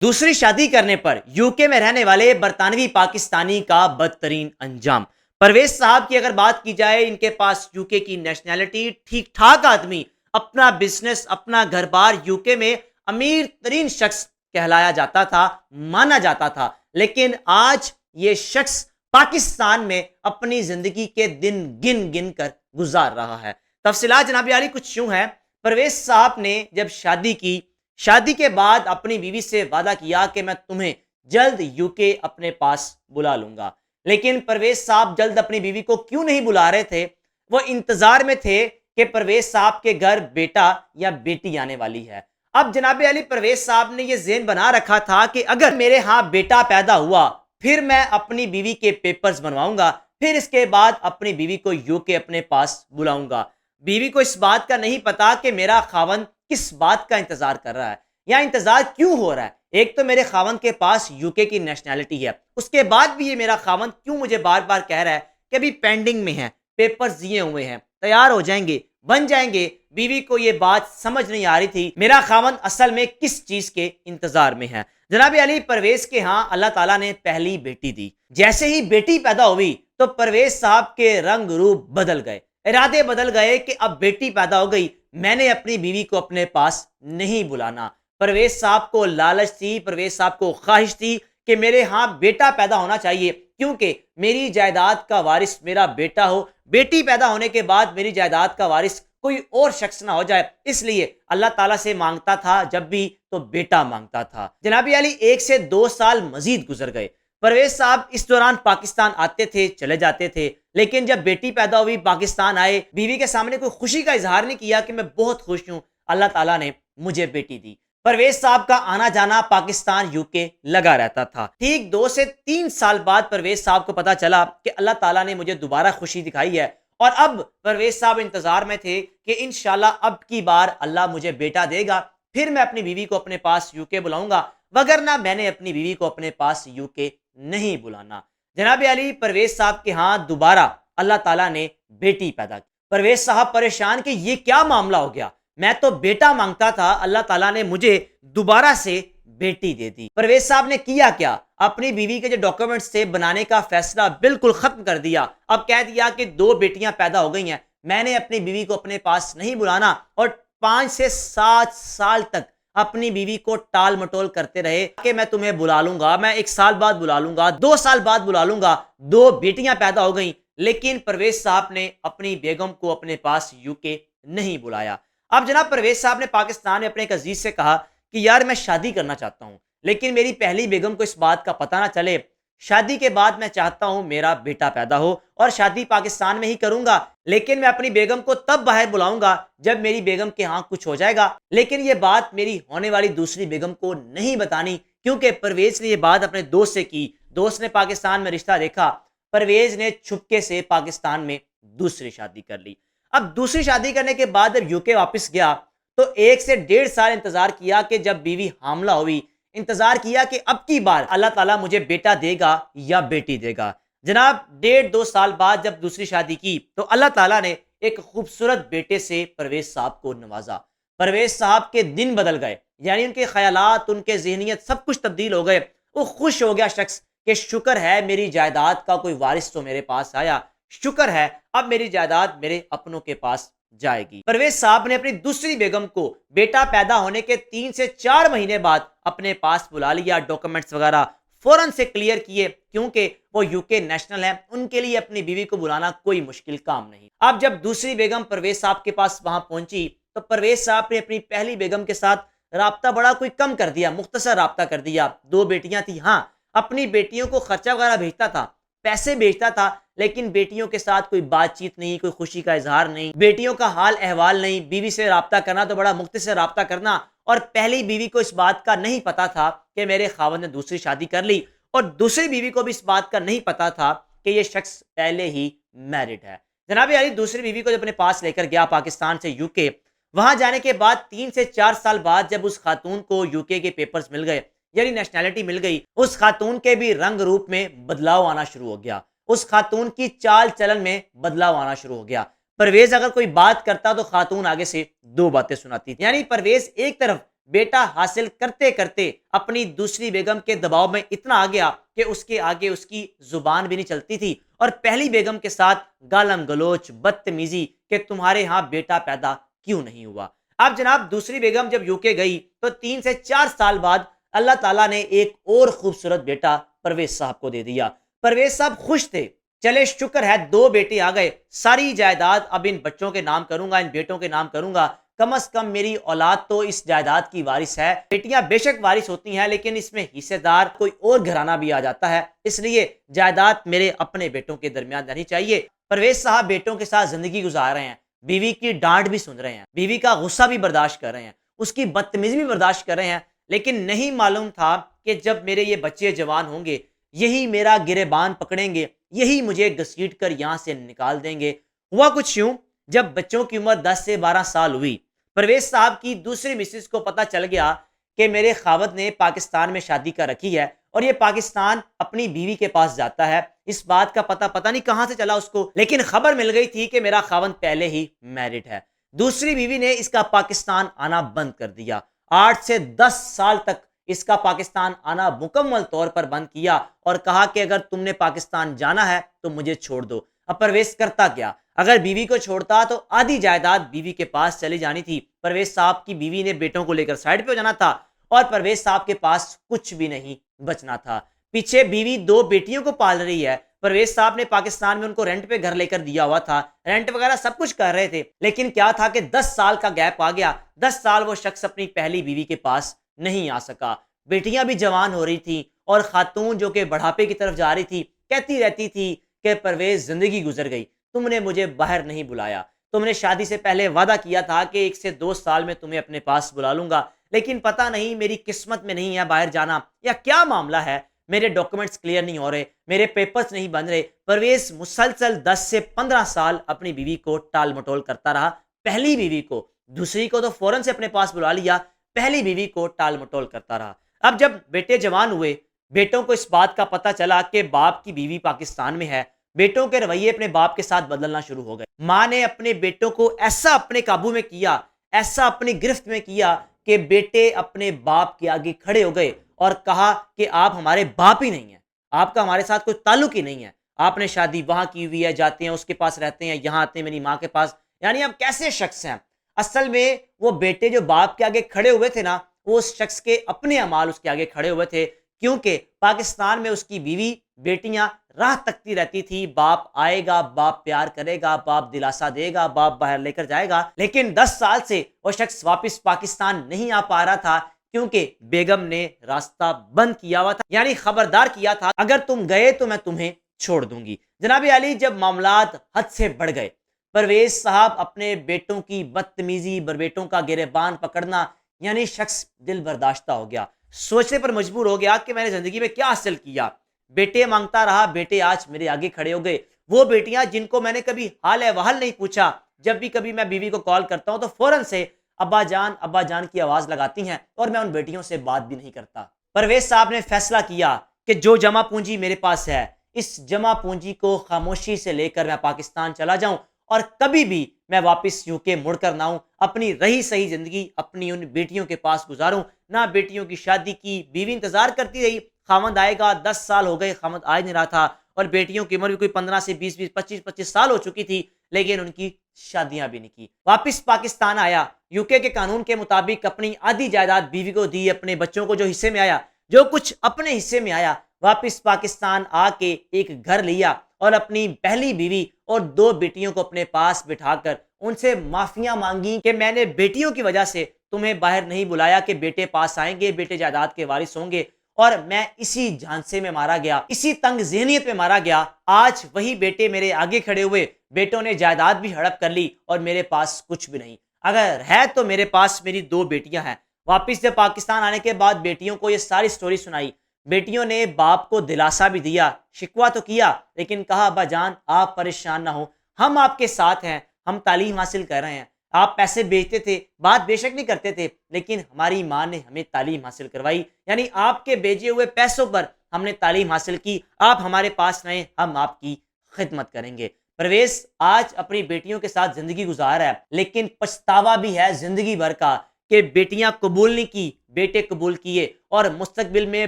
دوسری شادی کرنے پر یوکے میں رہنے والے برطانوی پاکستانی کا بدترین انجام۔ پرویز صاحب کی اگر بات کی جائے، ان کے پاس یوکے کی نیشنلٹی، ٹھیک ٹھاک آدمی، اپنا بزنس، اپنا گھر بار، یوکے میں امیر ترین شخص کہلایا جاتا تھا، مانا جاتا تھا، لیکن آج یہ شخص پاکستان میں اپنی زندگی کے دن گن گن کر گزار رہا ہے۔ تفصیلات جناب عالی کچھ یوں ہیں۔ پرویز صاحب نے جب شادی کی، شادی کے بعد اپنی بیوی سے وعدہ کیا کہ میں تمہیں جلد یوکے اپنے پاس بلا لوں گا، لیکن پرویز صاحب جلد اپنی بیوی کو کیوں نہیں بلا رہے تھے؟ وہ انتظار میں تھے کہ پرویز صاحب کے گھر بیٹا یا بیٹی آنے والی ہے۔ اب جناب علی پرویز صاحب نے یہ ذہن بنا رکھا تھا کہ اگر میرے ہاں بیٹا پیدا ہوا پھر میں اپنی بیوی کے پیپرز بنواؤں گا، پھر اس کے بعد اپنی بیوی کو یوکے اپنے پاس بلاؤں گا۔ بیوی کو اس بات کا نہیں پتا کہ میرا خاوند کس بات کا انتظار کر رہا ہے یا انتظار کیوں ہو رہا ہے۔ ایک تو میرے خاوند کے پاس یوکے کی نیشنلٹی ہے، اس کے بعد بھی یہ میرا خاوند کیوں مجھے بار بار کہہ رہا ہے کہ ابھی پینڈنگ میں ہے، پیپرز دیے ہوئے ہیں، تیار ہو جائیں گے، بن جائیں گے۔ بیوی کو یہ بات سمجھ نہیں آ رہی تھی میرا خاوند اصل میں کس چیز کے انتظار میں ہے۔ جناب علی پرویز کے ہاں اللہ تعالیٰ نے پہلی بیٹی دی۔ جیسے ہی بیٹی پیدا ہوئی تو پرویز صاحب کے رنگ روپ بدل گئے، ارادے بدل گئے کہ اب بیٹی پیدا ہو گئی، میں نے اپنی بیوی کو اپنے پاس نہیں بلانا۔ پرویز صاحب کو لالچ تھی، پرویز صاحب کو خواہش تھی کہ میرے ہاں بیٹا پیدا ہونا چاہیے، کیونکہ میری جائیداد کا وارث میرا بیٹا ہو، بیٹی پیدا ہونے کے بعد میری جائیداد کا وارث کوئی اور شخص نہ ہو جائے، اس لیے اللہ تعالیٰ سے مانگتا تھا، جب بھی تو بیٹا مانگتا تھا۔ جناب علی 1 سے 2 سال مزید گزر گئے۔ پرویز صاحب اس دوران پاکستان آتے تھے، چلے جاتے تھے، لیکن جب بیٹی پیدا ہوئی، پاکستان آئے، بیوی کے سامنے کوئی خوشی کا اظہار نہیں کیا کہ میں بہت خوش ہوں، اللہ تعالیٰ نے مجھے بیٹی دی۔ پرویز صاحب کا آنا جانا پاکستان یوکے لگا رہتا تھا۔ ٹھیک 2 سے 3 سال بعد پرویز صاحب کو پتا چلا کہ اللہ تعالیٰ نے مجھے دوبارہ خوشی دکھائی ہے، اور اب پرویز صاحب انتظار میں تھے کہ انشاءاللہ اب کی بار اللہ مجھے بیٹا دے گا، پھر میں اپنی بیوی کو اپنے پاس یوکے بلاؤں گا، وگرنہ میں نے اپنی بیوی کو اپنے پاس یوکے نہیں بلانا۔ جناب علی پرویز صاحب کے ہاں دوبارہ اللہ تعالیٰ نے بیٹی پیدا کی۔ پرویز صاحب پریشان کہ یہ کیا معاملہ ہو گیا، میں تو بیٹا مانگتا تھا، اللہ تعالیٰ نے مجھے دوبارہ سے بیٹی دے دی۔ پرویز صاحب نے کیا کیا، اپنی بیوی کے جو ڈاکیومنٹس تھے بنانے کا فیصلہ بالکل ختم کر دیا۔ اب کہہ دیا کہ 2 بیٹیاں پیدا ہو گئی ہیں، میں نے اپنی بیوی کو اپنے پاس نہیں بلانا، اور 5 سے 7 سال تک اپنی بیوی کو ٹال مٹول کرتے رہے کہ میں تمہیں بلا لوں گا، میں 1 سال بعد بلا لوں گا، 2 سال بعد بلا لوں گا۔ 2 بیٹیاں پیدا ہو گئیں، لیکن پرویز صاحب نے اپنی بیگم کو اپنے پاس یوکے نہیں بلایا۔ اب جناب پرویز صاحب نے پاکستان میں اپنے ایک عزیز سے کہا کہ یار میں شادی کرنا چاہتا ہوں، لیکن میری پہلی بیگم کو اس بات کا پتہ نہ چلے، شادی کے بعد میں چاہتا ہوں میرا بیٹا پیدا ہو، اور شادی پاکستان میں ہی کروں گا، لیکن میں اپنی بیگم کو تب باہر بلاؤں گا جب میری بیگم کے ہاں کچھ ہو جائے گا، لیکن یہ بات میری ہونے والی دوسری بیگم کو نہیں بتانی، کیونکہ پرویز نے یہ بات اپنے دوست سے کی، دوست نے پاکستان میں رشتہ دیکھا، پرویز نے چھپکے سے پاکستان میں دوسری شادی کر لی۔ اب دوسری شادی کرنے کے بعد جب یوکے واپس گیا تو 1 سے 1.5 سال انتظار کیا کہ جب بیوی حاملہ ہوئی، انتظار کیا کہ اب کی بار اللہ تعالیٰ مجھے بیٹا دے گا یا بیٹی دے گا۔ جناب 1.5-2 سال بعد جب دوسری شادی کی تو اللہ تعالیٰ نے ایک خوبصورت بیٹے سے پرویز صاحب کو نوازا۔ پرویز صاحب کے دن بدل گئے، یعنی ان کے خیالات، ان کے ذہنیت سب کچھ تبدیل ہو گئے۔ وہ خوش ہو گیا شخص کہ شکر ہے میری جائیداد کا کوئی وارث تو میرے پاس آیا، شکر ہے اب میری جائیداد میرے اپنوں کے پاس جائے گی۔ پرویز صاحب نے اپنی دوسری بیگم کو بیٹا پیدا ہونے کے 3 سے 4 مہینے بعد اپنے پاس بلا لیا، ڈاکومنٹس وغیرہ فوراً سے کلیئر کیے، کیونکہ وہ یوکے نیشنل ہیں، ان کے لیے اپنی بیوی کو بلانا کوئی مشکل کام نہیں۔ اب جب دوسری بیگم پرویز صاحب کے پاس وہاں پہنچی تو پرویز صاحب نے اپنی پہلی بیگم کے ساتھ رابطہ بڑا کوئی کم کر دیا، مختصر رابطہ کر دیا۔ 2 بیٹیاں تھیں، ہاں اپنی بیٹیوں کو خرچہ وغیرہ بھیجتا تھا، پیسے بھیجتا تھا، لیکن بیٹیوں کے ساتھ کوئی بات چیت نہیں، کوئی خوشی کا اظہار نہیں، بیٹیوں کا حال احوال نہیں۔ بیوی سے رابطہ کرنا تو بڑا مختصر رابطہ کرنا، اور پہلی بیوی کو اس بات کا نہیں پتا تھا کہ میرے خاوند نے دوسری شادی کر لی، اور دوسری بیوی کو بھی اس بات کا نہیں پتا تھا کہ یہ شخص پہلے ہی میرڈ ہے۔ جناب علی دوسری بیوی کو جب اپنے پاس لے کر گیا پاکستان سے یوکے، وہاں جانے کے بعد 3 سے 4 سال بعد جب اس خاتون کو یوکے کے پیپرز مل گئے، یعنی نیشنلٹی مل گئی، اس خاتون کے بھی رنگ روپ میں بدلاؤ آنا شروع ہو گیا، اس خاتون کی چال چلن میں بدلاؤ آنا شروع ہو گیا۔ پرویز اگر کوئی بات کرتا تو خاتون آگے سے 2 باتیں سناتی تھی، یعنی پرویز ایک طرف بیٹا حاصل کرتے کرتے اپنی دوسری بیگم کے دباؤ میں اتنا آ گیا کہ اس کے آگے اس کی زبان بھی نہیں چلتی تھی، اور پہلی بیگم کے ساتھ گالم گلوچ، بدتمیزی کہ تمہارے ہاں بیٹا پیدا کیوں نہیں ہوا۔ اب جناب دوسری بیگم جب یوکے گئی تو 3 سے 4 سال بعد اللہ تعالیٰ نے ایک اور خوبصورت بیٹا پرویز صاحب کو دے دیا۔ پرویز صاحب خوش تھے، چلے شکر ہے 2 بیٹے آ گئے، ساری جائیداد اب ان بچوں کے نام کروں گا، ان بیٹوں کے نام کروں گا، کم از کم میری اولاد تو اس جائیداد کی وارث ہے۔ بیٹیاں بے شک وارث ہوتی ہیں لیکن اس میں حصے دار کوئی اور گھرانہ بھی آ جاتا ہے، اس لیے جائیداد میرے اپنے بیٹوں کے درمیان رہنی چاہیے۔ پرویز صاحب بیٹوں کے ساتھ زندگی گزار رہے ہیں، بیوی کی ڈانٹ بھی سن رہے ہیں، بیوی کا غصہ بھی برداشت کر رہے ہیں، اس کی بدتمیزی بھی برداشت کر رہے ہیں، لیکن نہیں معلوم تھا کہ جب میرے یہ بچے جوان ہوں گے یہی میرا گریبان پکڑیں گے، یہی مجھے گھسیٹ کر یہاں سے نکال دیں گے۔ ہوا کچھ یوں، جب بچوں کی عمر 10 سے 12 سال ہوئی، پرویز صاحب کی دوسری مسز کو پتہ چل گیا کہ میرے خاوند نے پاکستان میں شادی کر رکھی ہے اور یہ پاکستان اپنی بیوی کے پاس جاتا ہے۔ اس بات کا پتہ نہیں کہاں سے چلا اس کو، لیکن خبر مل گئی تھی کہ میرا خاوند پہلے ہی میرڈ ہے۔ دوسری بیوی نے اس کا پاکستان آنا بند کر دیا، 8 سے 10 سال تک اس کا پاکستان آنا مکمل طور پر بند کیا اور کہا کہ اگر تم نے پاکستان جانا ہے تو مجھے چھوڑ دو۔ اب پرویز کرتا کیا؟ اگر بیوی کو چھوڑتا تو آدھی جائیداد بیوی کے پاس چلی جانی تھی، پرویز صاحب کی بیوی نے بیٹوں کو لے کر سائڈ پہ ہو جانا تھا اور پرویز صاحب کے پاس کچھ بھی نہیں بچنا تھا۔ پیچھے بیوی 2 بیٹیوں کو پال رہی ہے، پرویز صاحب نے پاکستان میں ان کو رینٹ پہ گھر لے کر دیا ہوا تھا، رینٹ وغیرہ سب کچھ کر رہے تھے، لیکن کیا تھا کہ 10 سال کا گیپ آ گیا، 10 سال وہ شخص اپنی پہلی بیوی کے پاس نہیں آ سکا۔ بیٹیاں بھی جوان ہو رہی تھیں اور خاتون جو کہ بڑھاپے کی طرف جا رہی تھی کہتی رہتی تھی کہ پرویز زندگی گزر گئی، تم نے مجھے باہر نہیں بلایا، تم نے شادی سے پہلے وعدہ کیا تھا کہ 1 سے 2 سال میں تمہیں اپنے پاس بلا لوں گا، لیکن پتہ نہیں میری قسمت میں نہیں ہے باہر جانا یا کیا معاملہ ہے، میرے ڈاکومنٹس کلیئر نہیں ہو رہے، میرے پیپرز نہیں بن رہے۔ پرویز مسلسل 10 سے 15 سال اپنی بیوی کو ٹال مٹول کرتا رہا، پہلی بیوی کو، دوسری کو تو فوراً سے اپنے پاس بلا لیا، پہلی بیوی کو ٹال مٹول کرتا رہا۔ اب جب بیٹے جوان ہوئے، بیٹوں کو اس بات کا پتہ چلا کہ باپ کی بیوی پاکستان میں ہے، بیٹوں کے رویے اپنے باپ کے ساتھ بدلنا شروع ہو گئے۔ ماں نے اپنے بیٹوں کو ایسا اپنے قابو میں کیا، ایسا اپنی گرفت میں کیا کہ بیٹے اپنے باپ کے آگے کھڑے ہو گئے اور کہا کہ آپ ہمارے باپ ہی نہیں ہیں، آپ کا ہمارے ساتھ کوئی تعلق ہی نہیں ہے، آپ نے شادی وہاں کی ہوئی ہے، جاتے ہیں اس کے پاس رہتے ہیں، یہاں آتے ہیں میری ماں کے پاس، یعنی آپ کیسے شخص ہیں؟ اصل میں وہ بیٹے جو باپ کے آگے کھڑے ہوئے تھے نا، وہ اس شخص کے اپنے اعمال اس کے آگے کھڑے ہوئے تھے، کیونکہ پاکستان میں اس کی بیوی بیٹیاں راہ تکتی رہتی تھی، باپ آئے گا، باپ پیار کرے گا، باپ دلاسا دے گا، باپ باہر لے کر جائے گا، لیکن 10 سال سے وہ شخص واپس پاکستان نہیں آ پا رہا تھا کیونکہ بیگم نے راستہ بند کیا ہوا تھا، یعنی خبردار کیا تھا اگر تم گئے تو میں تمہیں چھوڑ دوں گی۔ جناب علی، جب معاملات حد سے بڑھ گئے، پرویز صاحب اپنے بیٹوں کی بدتمیزی، بیٹوں کا گریبان پکڑنا، یعنی شخص دل برداشتہ ہو گیا، سوچنے پر مجبور ہو گیا کہ میں نے زندگی میں کیا حاصل کیا۔ بیٹے مانگتا رہا، بیٹے آج میرے آگے کھڑے ہو گئے، وہ بیٹیاں جن کو میں نے کبھی حال احوال نہیں پوچھا، جب بھی کبھی میں بیوی کو کال کرتا ہوں تو فوراً سے ابا جان کی آواز لگاتی ہیں اور میں ان بیٹیوں سے بات بھی نہیں کرتا۔ پرویز صاحب نے فیصلہ کیا کہ جو جمع پونجی میرے پاس ہے، اس جمع پونجی کو خاموشی سے لے کر میں پاکستان چلا جاؤں اور کبھی بھی میں واپس یوکے مڑ کر نہ آؤں، اپنی رہی صحیح زندگی اپنی ان بیٹیوں کے پاس گزاروں۔ نہ بیٹیوں کی شادی کی، بیوی انتظار کرتی رہی خامند آئے گا، 10 سال ہو گئے خامند آ نہیں رہا تھا، اور بیٹیوں کی عمر بھی کوئی 15 سے 20 25 سال ہو چکی تھی، لیکن ان کی شادیاں بھی نہیں کی۔ واپس پاکستان آیا، یوکے کے قانون کے مطابق اپنی آدھی جائیداد بیوی کو دی، اپنے بچوں کو جو حصے میں آیا، جو کچھ اپنے حصے میں آیا، واپس پاکستان آ کے ایک گھر لیا اور اپنی پہلی بیوی اور 2 بیٹیوں کو اپنے پاس بٹھا کر ان سے معافیاں مانگی کہ میں نے بیٹیوں کی وجہ سے تمہیں باہر نہیں بلایا کہ بیٹے پاس آئیں گے، بیٹے جائیداد کے وارث ہوں گے، اور میں اسی جھانسے میں مارا گیا، اسی تنگ ذہنیت میں مارا گیا۔ آج وہی بیٹے میرے آگے کھڑے ہوئے، بیٹوں نے جائیداد بھی ہڑپ کر لی اور میرے پاس کچھ بھی نہیں، اگر ہے تو میرے پاس میری 2 بیٹیاں ہیں۔ واپس سے پاکستان آنے کے بعد بیٹیوں کو یہ ساری سٹوری سنائی، بیٹیوں نے باپ کو دلاسا بھی دیا، شکوہ تو کیا، لیکن کہا ابا جان آپ پریشان نہ ہو، ہم آپ کے ساتھ ہیں، ہم تعلیم حاصل کر رہے ہیں، آپ پیسے بیچتے تھے، بات بے شک نہیں کرتے تھے، لیکن ہماری ماں نے ہمیں تعلیم حاصل کروائی، یعنی آپ کے بھیجے ہوئے پیسوں پر ہم نے تعلیم حاصل کی، آپ ہمارے پاس رہیں، ہم آپ کی خدمت کریں گے۔ پرویز آج اپنی بیٹیوں کے ساتھ زندگی گزار رہا ہے، لیکن پچھتاوا بھی ہے زندگی بھر کا کہ بیٹیاں قبول نہیں کی، بیٹے قبول کیے، اور مستقبل میں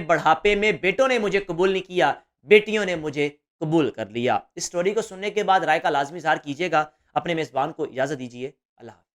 بڑھاپے میں بیٹوں نے مجھے قبول نہیں کیا، بیٹیوں نے مجھے قبول کر لیا۔ اس سٹوری کو سننے کے بعد رائے کا لازمی اظہار کیجیے گا۔ اپنے میزبان کو اجازت دیجیے۔ اللہ حافظ۔